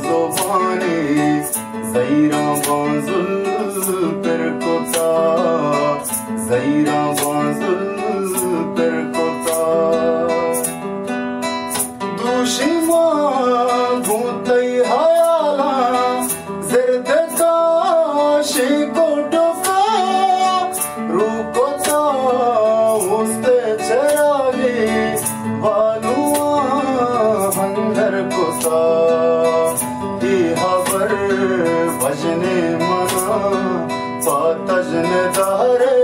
जुबानी ज़हीरा बाज़ुल पर कोता ज़हीरा बाज़ुल पर कोता दूशिमा भूतई हायाला ज़िरदता शिको टोका रुकोता उस्ते चरागे बालुआ हंगर कोता ही हबर भजने मना पातजने दारे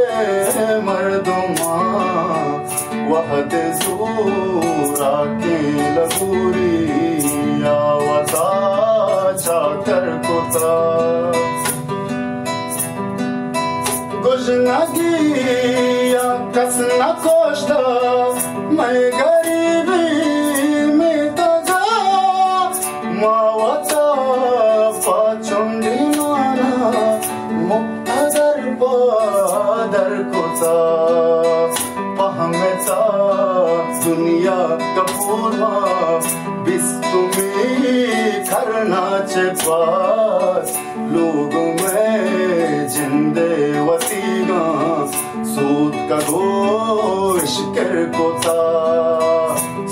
मर्दुमा वहद ज़ूरा के लगूरी आवता चाकर कोता गुजनगी या कसना कोश्ता मैं गरीबी में तजा मावता पाचुंडी माना मुक्तदर बादर कोता पहमेता दुनिया कपूरमा बिस्तुमी करना पास लोगों में जिंदे वसीगा सूद का गोश कर कोता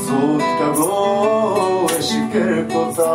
सूद का गोश कर कोता